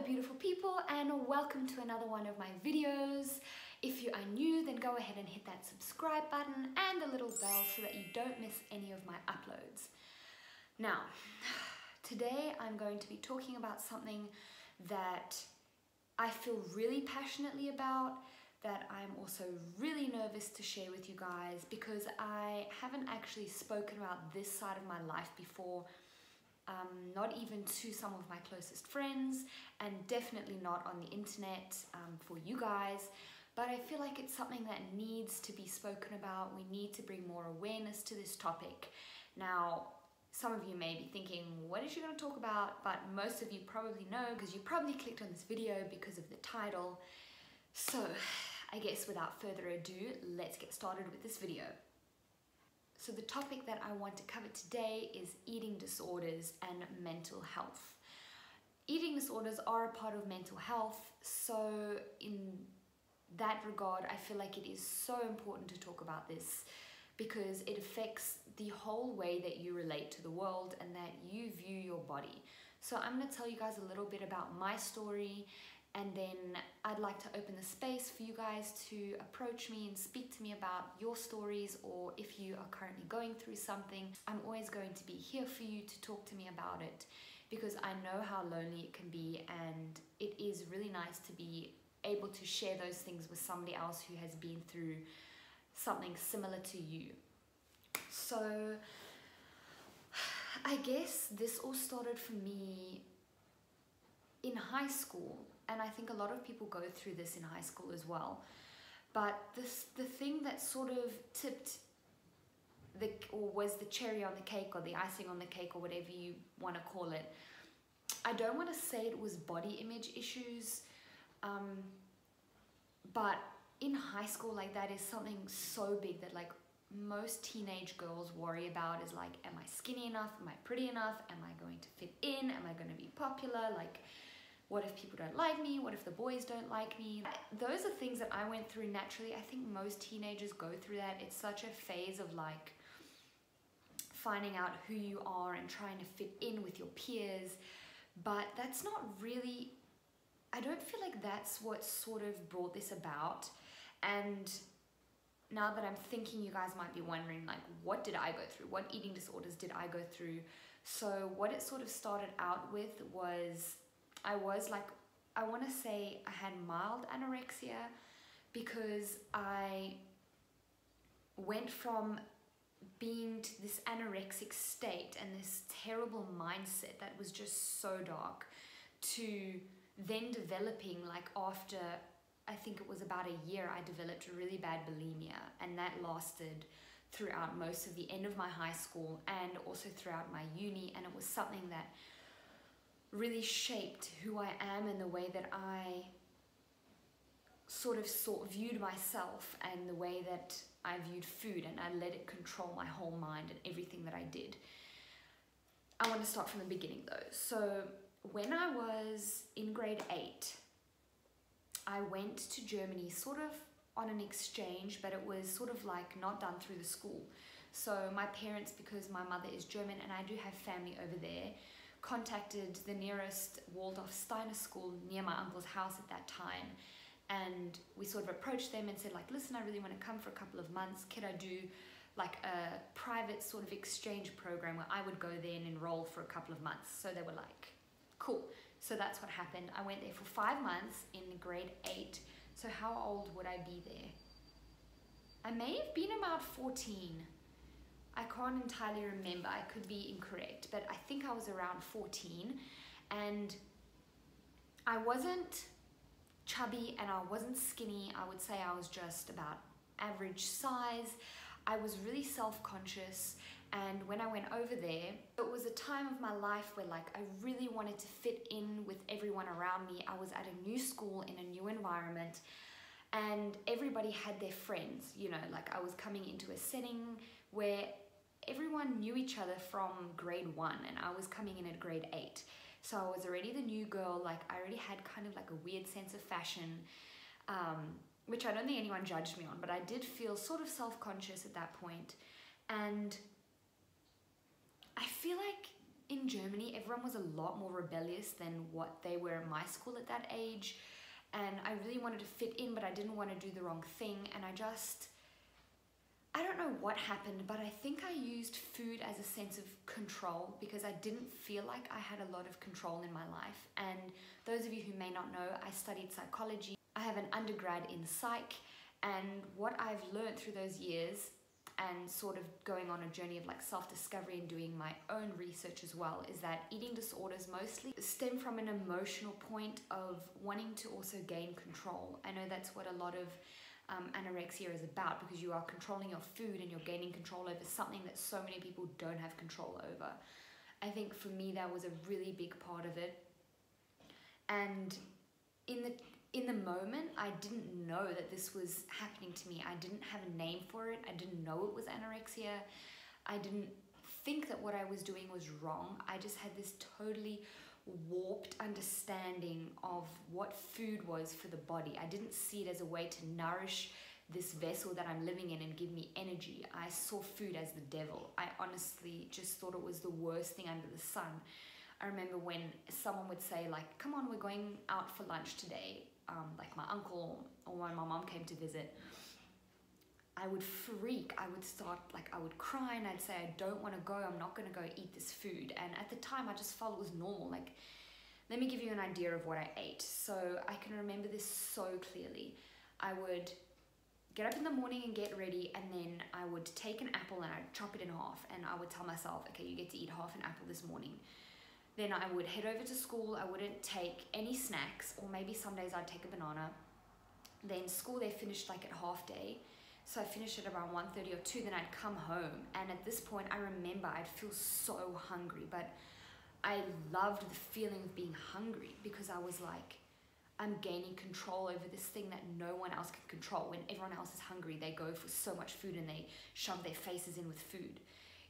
beautiful people, and welcome to another one of my videos. If you are new, then go ahead and hit that subscribe button and the little bell so that you don't miss any of my uploads. Now, today I'm going to be talking about something that I feel really passionately about, that I'm also really nervous to share with you guys because I haven't actually spoken about this side of my life before. Not even to some of my closest friends, and definitely not on the internet for you guys, but I feel like it's something that needs to be spoken about. We need to bring more awareness to this topic. Now, some of you may be thinking, what is she going to talk about? But most of you probably know because you probably clicked on this video because of the title. So I guess without further ado, let's get started with this video. So the topic that I want to cover today is eating disorders and mental health. Eating disorders are a part of mental health, so in that regard, I feel like it is so important to talk about this because it affects the whole way that you relate to the world and that you view your body. So I'm going to tell you guys a little bit about my story, and then I'd like to open the space for you guys to approach me and speak to me about your stories, or if you are currently going through something, I'm always going to be here for you to talk to me about it because I know how lonely it can be, and it is really nice to be able to share those things with somebody else who has been through something similar to you. So I guess this all started for me in high school. And I think a lot of people go through this in high school as well. But the thing that sort of tipped or was the cherry on the cake or the icing on the cake or whatever you want to call it, I don't want to say it was body image issues, but in high school, like, that is something so big that like most teenage girls worry about is like, am I skinny enough? Am I pretty enough? Am I going to fit in? Am I going to be popular? Like, what if people don't like me? What if the boys don't like me? Those are things that I went through naturally. I think most teenagers go through that. It's such a phase of like finding out who you are and trying to fit in with your peers. But that's not really, I don't feel like that's what sort of brought this about. And now that I'm thinking, you guys might be wondering, like, what did I go through? What eating disorders did I go through? So what it sort of started out with was, I want to say I had mild anorexia because I went from being to this anorexic state and this terrible mindset that was just so dark to then developing, like, after I think it was about a year, I developed a really bad bulimia, and that lasted throughout most of the end of my high school and also throughout my uni, and it was something that really shaped who I am and the way that I sort of viewed myself and the way that I viewed food, and I let it control my whole mind and everything that I did. I want to start from the beginning though. So when I was in grade 8, I went to Germany sort of on an exchange, but it was sort of like not done through the school. So my parents, because my mother is German and I do have family over there, contacted the nearest Waldorf Steiner school near my uncle's house at that time, and we sort of approached them and said, like, listen, I really want to come for a couple of months. Could I do like a private sort of exchange program where I would go there and enroll for a couple of months? So they were like, cool. So that's what happened. I went there for 5 months in grade 8. So how old would I be there? I may have been about 14. I can't entirely remember, I could be incorrect, but I think I was around 14, and I wasn't chubby and I wasn't skinny. I would say I was just about average size. I was really self-conscious, and when I went over there, it was a time of my life where, like, I really wanted to fit in with everyone around me. I was at a new school in a new environment, and everybody had their friends, you know, like I was coming into a setting where everyone knew each other from grade 1 and I was coming in at grade 8. So I was already the new girl, like I already had kind of like a weird sense of fashion, which I don't think anyone judged me on, but I did feel sort of self-conscious at that point. And I feel like in Germany, everyone was a lot more rebellious than what they were in my school at that age. And I really wanted to fit in, but I didn't want to do the wrong thing. And I don't know what happened, but I think I used food as a sense of control because I didn't feel like I had a lot of control in my life. And those of you who may not know, I studied psychology. I have an undergrad in psych, and what I've learned through those years and sort of going on a journey of like self-discovery and doing my own research as well is that eating disorders mostly stem from an emotional point of wanting to also gain control. I know that's what a lot of anorexia is about, because you are controlling your food and you're gaining control over something that so many people don't have control over. I think for me that was a really big part of it. And in the moment, I didn't know that this was happening to me. I didn't have a name for it. I didn't know it was anorexia. I didn't think that what I was doing was wrong. I just had this totally warped understanding of what food was for the body. I didn't see it as a way to nourish this vessel that I'm living in and give me energy. I saw food as the devil. I honestly just thought it was the worst thing under the sun. I remember when someone would say like, come on, we're going out for lunch today. Like my uncle or when my mom came to visit, I would freak. I would start, like, I would cry and I'd say, I don't want to go. I'm not going to go eat this food. And at the time, I just felt it was normal. Like, let me give you an idea of what I ate. So I can remember this so clearly. I would get up in the morning and get ready, and then I would take an apple and I'd chop it in half, and I would tell myself, okay, you get to eat half an apple this morning. Then I would head over to school. I wouldn't take any snacks, or maybe some days I'd take a banana. Then school, they finished like at half day. So I finished at around 1:30 or 2, then I'd come home. And at this point, I remember I'd feel so hungry, but I loved the feeling of being hungry because I was like, I'm gaining control over this thing that no one else can control. When everyone else is hungry, they go for so much food and they shove their faces in with food.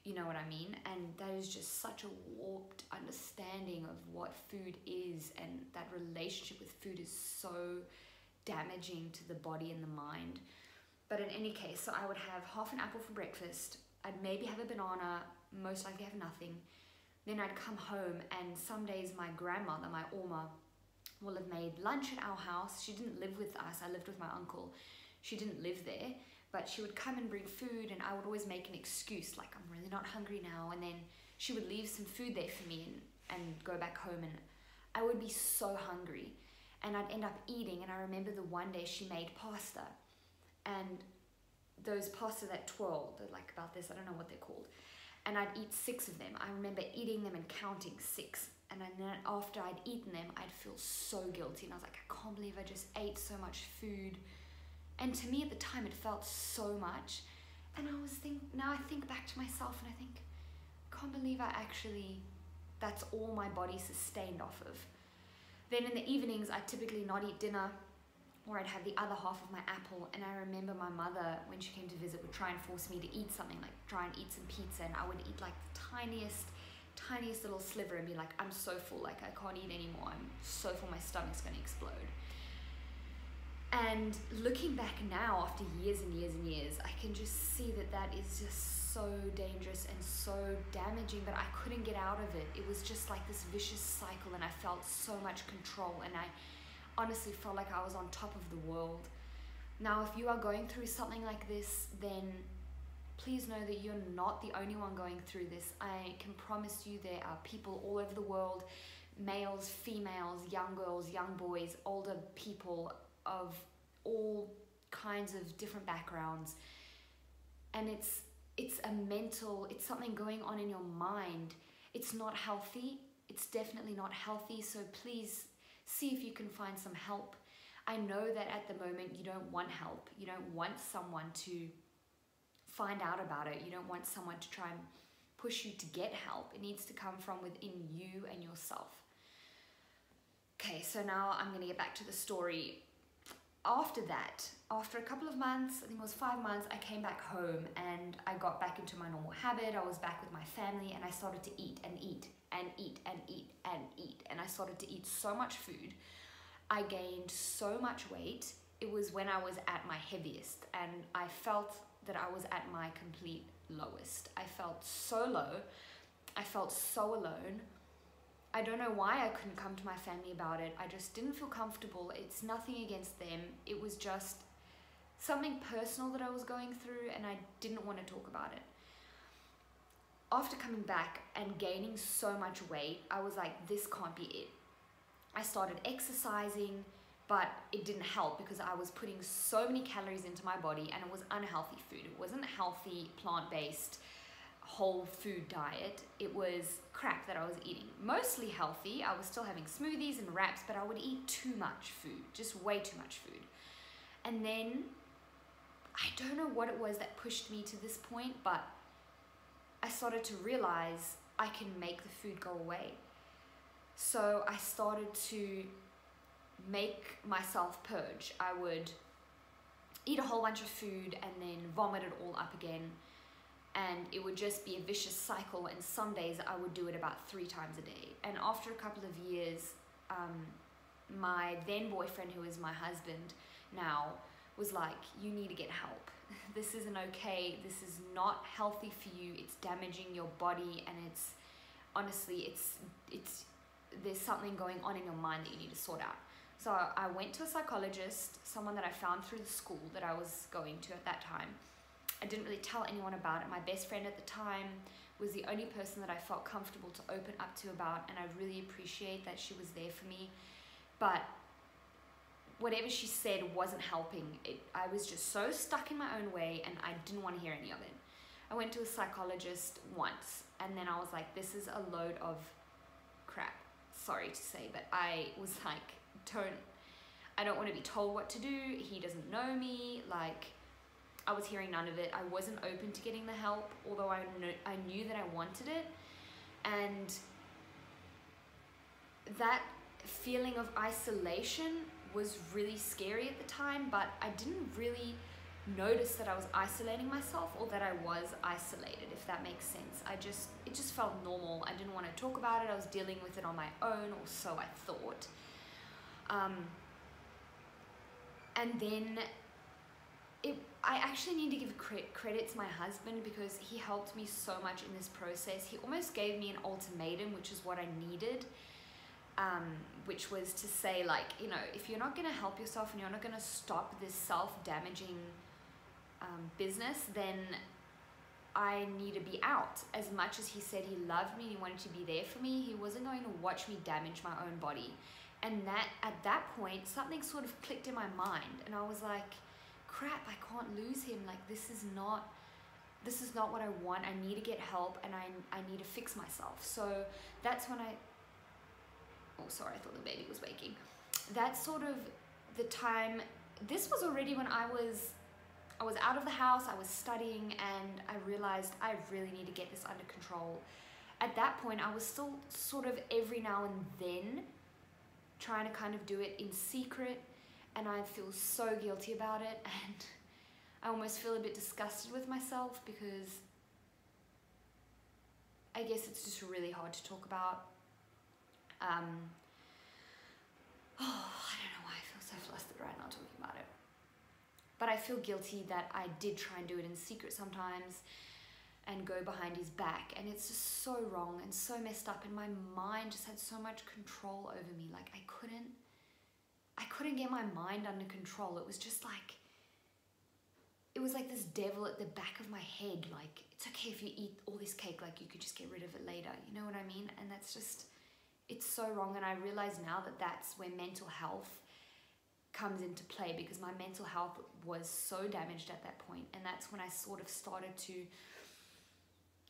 You know what I mean? And that is just such a warped understanding of what food is, and that relationship with food is so damaging to the body and the mind. But in any case, so I would have half an apple for breakfast. I'd maybe have a banana, most likely have nothing. Then I'd come home, and some days my grandmother, my Oma, will have made lunch at our house. She didn't live with us. I lived with my uncle. She didn't live there. But she would come and bring food, and I would always make an excuse, like, I'm really not hungry now. And then she would leave some food there for me and go back home, and I would be so hungry. And I'd end up eating, and I remember the one day she made pasta. And those pasta that twirl, they're like about this, I don't know what they're called. And I'd eat 6 of them. I remember eating them and counting 6. And then after I'd eaten them, I'd feel so guilty. And I was like, I can't believe I just ate so much food. And to me at the time, it felt so much. And now I think back to myself and I think, I can't believe that's all my body sustained off of. Then in the evenings, I'd typically not eat dinner, or I'd have the other half of my apple. And I remember my mother, when she came to visit, would try and force me to eat something, like try and eat some pizza. And I would eat like the tiniest little sliver and be like, I'm so full, like I can't eat anymore. I'm so full, my stomach's gonna explode. And looking back now, after years and years and years, I can just see that is just so dangerous and so damaging, but I couldn't get out of it. It was just like this vicious cycle, and I felt so much control, and I honestly felt like I was on top of the world. Now, if you are going through something like this, then please know that you're not the only one going through this. I can promise you there are people all over the world, males, females, young girls, young boys, older people of all kinds of different backgrounds. And it's something going on in your mind. It's not healthy. It's definitely not healthy. So please see if you can find some help. I know that at the moment you don't want help. You don't want someone to find out about it. You don't want someone to try and push you to get help. It needs to come from within you and yourself. Okay, so now I'm going to get back to the story. After that, after a couple of months, I think it was 5 months, I came back home and I got back into my normal habit. I was back with my family and I started to eat and eat and eat and eat and eat. And I started to eat so much food. I gained so much weight. It was when I was at my heaviest, and I felt that I was at my complete lowest. I felt so low. I felt so alone. I don't know why I couldn't come to my family about it. I just didn't feel comfortable. It's nothing against them. It was just something personal that I was going through, and I didn't want to talk about it. After coming back and gaining so much weight, I was like, this can't be it. I started exercising, but it didn't help because I was putting so many calories into my body, and it was unhealthy food. It wasn't healthy, plant-based, whole food diet. It was crap that I was eating. Mostly healthy. I was still having smoothies and wraps, but I would eat too much food, just way too much food. And then I don't know what it was that pushed me to this point, but I started to realize I can make the food go away. So I started to make myself purge. I would eat a whole bunch of food and then vomit it all up again. And it would just be a vicious cycle, and some days I would do it about 3 times a day. And after a couple of years, my then boyfriend, who is my husband now, was like, you need to get help. This isn't okay. This is not healthy for you. It's damaging your body, and it's honestly, there's something going on in your mind that you need to sort out. So I went to a psychologist, someone that I found through the school that I was going to at that time. I didn't really tell anyone about it. My best friend at the time was the only person that I felt comfortable to open up to about, and I really appreciate that she was there for me. But whatever she said wasn't helping. I was just so stuck in my own way, and I didn't want to hear any of it. I went to a psychologist once, and then I was like, this is a load of crap. Sorry to say, but I was like, I don't want to be told what to do. He doesn't know me. Like, I was hearing none of it. I wasn't open to getting the help, although I knew that I wanted it. And that feeling of isolation was really scary at the time, but I didn't really notice that I was isolating myself, or that I was isolated, if that makes sense. It just felt normal. I didn't want to talk about it. I was dealing with it on my own, or so I thought. And then I actually need to give credit to my husband, because he helped me so much in this process. He almost gave me an ultimatum, which is what I needed, which was to say, like, you know, if you're not going to help yourself and you're not going to stop this self-damaging business, then I need to be out. As much as he said he loved me and he wanted to be there for me, he wasn't going to watch me damage my own body. And that at that point, something sort of clicked in my mind, and I was like, crap, I can't lose him. Like, this is not what I want. I need to get help, and I need to fix myself. So that's when oh, sorry, I thought the baby was waking. That's sort of the time. This was already when I was out of the house, I was studying, and I realized I really need to get this under control. At that point, I was still sort of every now and then trying to kind of do it in secret, and I feel so guilty about it, and I almost feel a bit disgusted with myself, because I guess it's just really hard to talk about. I don't know why I feel so flustered right now talking about it. But I feel guilty that I did try and do it in secret sometimes and go behind his back, and it's just so wrong and so messed up, and my mind just had so much control over me. Like, I couldn't get my mind under control. It was just like, it was like this devil at the back of my head, like, it's okay if you eat all this cake, like, you could just get rid of it later, you know what I mean? And that's just, it's so wrong. And I realize now that that's where mental health comes into play, because my mental health was so damaged at that point. And that's when I sort of started to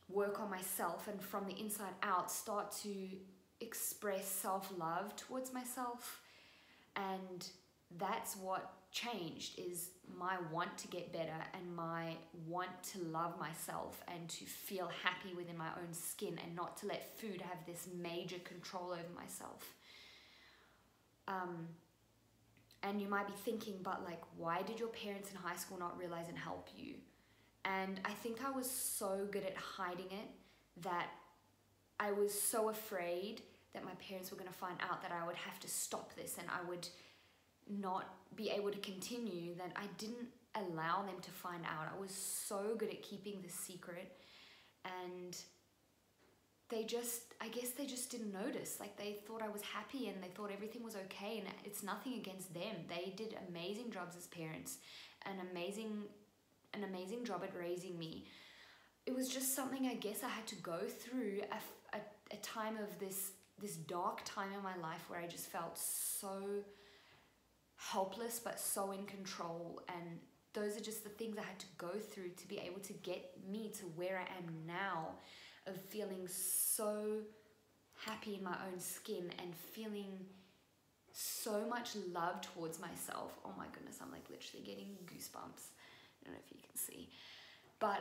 work on myself, and from the inside out start to express self-love towards myself. And that's what changed, is my want to get better and my want to love myself and to feel happy within my own skin, and not to let food have this major control over myself. And you might be thinking, but like, why did your parents in high school not realize and help you? And I think I was so good at hiding it that I was so afraid that my parents were going to find out that I would have to stop this and I would not be able to continue, that I didn't allow them to find out. I was so good at keeping this secret, and I guess they just didn't notice. Like, they thought I was happy and they thought everything was okay, and it's nothing against them. They did amazing jobs as parents, an amazing job at raising me. It was just something I guess I had to go through, a time of this dark time in my life where I just felt so helpless but so in control, and those are just the things I had to go through to be able to get me to where I am now, of feeling so happy in my own skin and feeling so much love towards myself. Oh my goodness, I'm like literally getting goosebumps. I don't know if you can see, but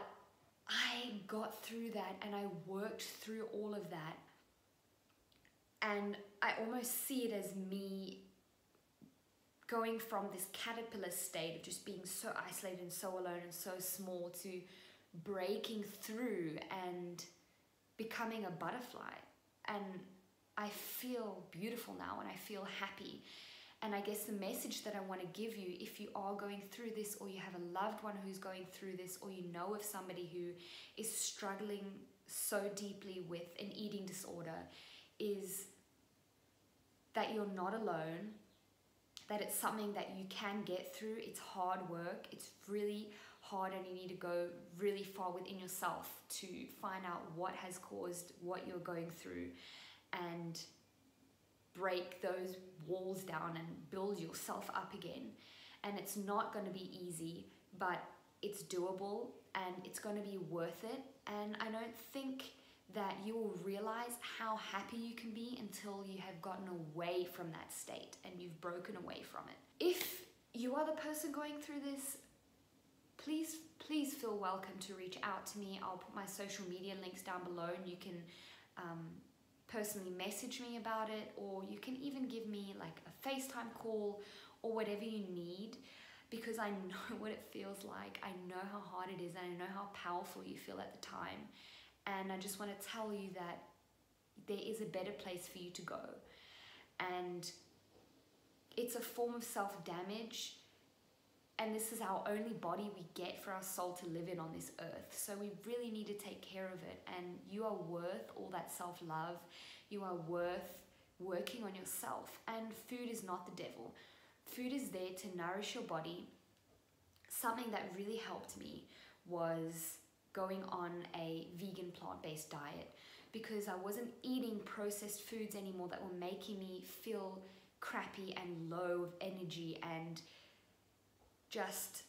I got through that and I worked through all of that, and I almost see it as me going from this caterpillar state of just being so isolated and so alone and so small to breaking through and becoming a butterfly. And I feel beautiful now and I feel happy. And I guess the message that I want to give you, if you are going through this, or you have a loved one who's going through this, or you know of somebody who is struggling so deeply with an eating disorder, is that you're not alone, that it's something that you can get through. It's hard work. It's really hard, and you need to go really far within yourself to find out what has caused what you're going through and break those walls down and build yourself up again. And it's not going to be easy, but it's doable and it's going to be worth it. And I don't think that you will realize how happy you can be until you have gotten away from that state and you've broken away from it. If you are the person going through this, please feel welcome to reach out to me. I'll put my social media links down below, and you can personally message me about it, or you can even give me like a FaceTime call or whatever you need, because I know what it feels like. I know how hard it is, and I know how powerful you feel at the time. And I just want to tell you that there is a better place for you to go. And it's a form of self-damage. And this is our only body we get for our soul to live in on this earth. So we really need to take care of it. And you are worth all that self-love. You are worth working on yourself. And food is not the devil. Food is there to nourish your body. Something that really helped me was going on a vegan plant-based diet, because I wasn't eating processed foods anymore that were making me feel crappy and low of energy and just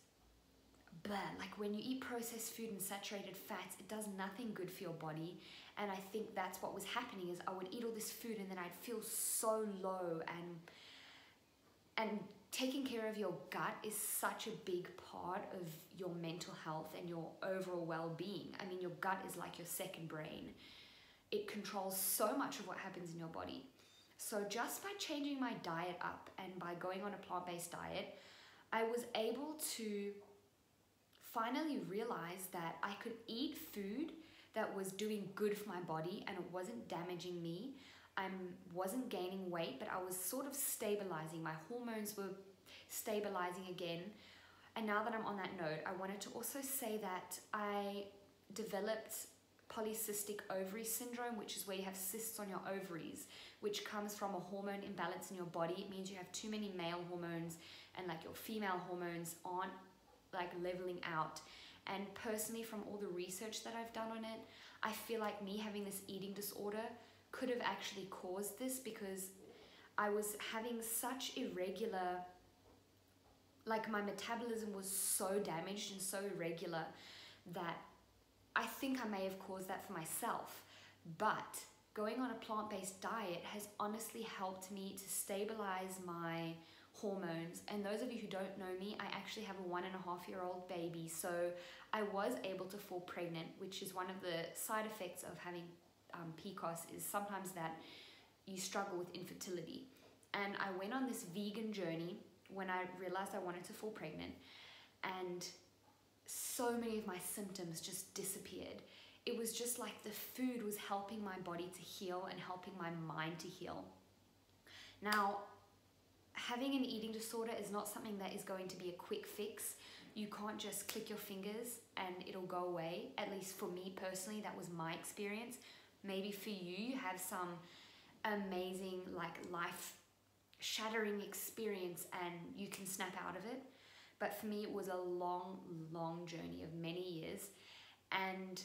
blah. Like, when you eat processed food and saturated fats, it does nothing good for your body. And I think that's what was happening, is I would eat all this food and then I'd feel so low. And taking care of your gut is such a big part of your mental health and your overall well-being. I mean, your gut is like your second brain. It controls so much of what happens in your body. So just by changing my diet up and by going on a plant-based diet, I was able to finally realize that I could eat food that was doing good for my body and it wasn't damaging me. I wasn't gaining weight, but I was sort of stabilizing. My hormones were stabilizing again. And now that I'm on that note, I wanted to also say that I developed polycystic ovary syndrome, which is where you have cysts on your ovaries, which comes from a hormone imbalance in your body. It means you have too many male hormones and like your female hormones aren't like leveling out. And personally, from all the research that I've done on it, I feel like me having this eating disorder could have actually caused this, because I was having such irregular, like my metabolism was so damaged and so irregular that I think I may have caused that for myself. But going on a plant-based diet has honestly helped me to stabilize my hormones. And those of you who don't know me, I actually have a 1.5-year-old baby. So I was able to fall pregnant, which is one of the side effects of having PCOS, is sometimes that you struggle with infertility. And I went on this vegan journey when I realized I wanted to fall pregnant, and so many of my symptoms just disappeared. It was just like the food was helping my body to heal and helping my mind to heal. Now, having an eating disorder is not something that is going to be a quick fix. You can't just click your fingers and it'll go away. At least for me personally, that was my experience. maybe for you, you have some amazing, like, life-shattering experience and you can snap out of it. But for me, it was a long, long journey of many years, and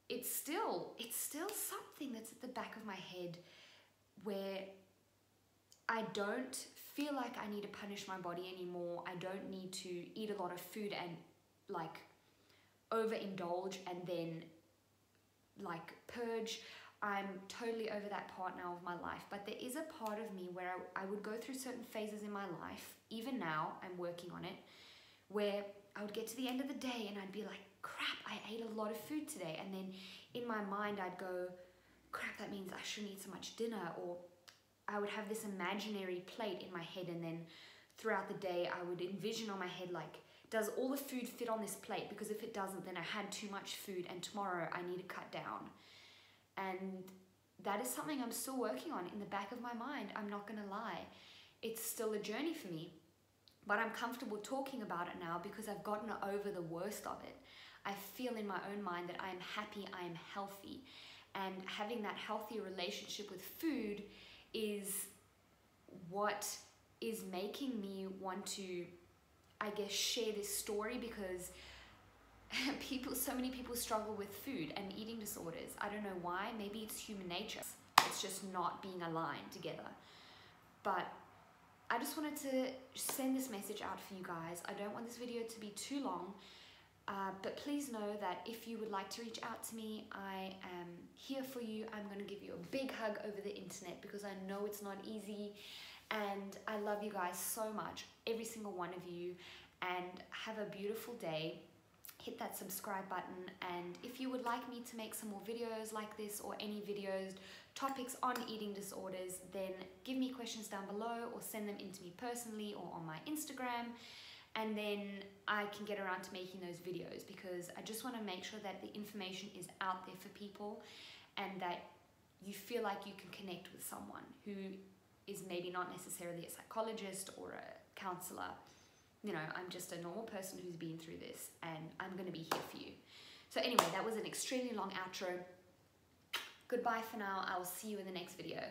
it's still something that's at the back of my head where I don't feel like I need to punish my body anymore. I don't need to eat a lot of food and like overindulge and then like purge. I'm totally over that part now of my life, but there is a part of me where I would go through certain phases in my life, even now I'm working on it, where I would get to the end of the day and I'd be like, crap, I ate a lot of food today. And then in my mind, I'd go, crap, that means I shouldn't eat so much dinner. Or I would have this imaginary plate in my head. And then throughout the day, I would envision on my head, like, does all the food fit on this plate? Because if it doesn't, then I had too much food and tomorrow I need to cut down. And that is something I'm still working on in the back of my mind. I'm not gonna lie. It's still a journey for me. But I'm comfortable talking about it now because I've gotten over the worst of it. I feel in my own mind that I am happy, I am healthy. And having that healthy relationship with food is what is making me want to, I guess, share this story, because so many people struggle with food and eating disorders. I don't know why. Maybe it's human nature. It's just not being aligned together. But I just wanted to send this message out for you guys. I don't want this video to be too long, but please know that if you would like to reach out to me, I am here for you. I'm going to give you a big hug over the internet because I know it's not easy, and I love you guys so much, every single one of you, and have a beautiful day. Hit that subscribe button, and if you would like me to make some more videos like this, or any videos, topics on eating disorders, then give me questions down below or send them in to me personally or on my Instagram, and then I can get around to making those videos, because I just want to make sure that the information is out there for people and that you feel like you can connect with someone who is maybe not necessarily a psychologist or a counselor. You know, I'm just a normal person who's been through this, and I'm going to be here for you. So anyway, that was an extremely long outro. Goodbye for now. I will see you in the next video.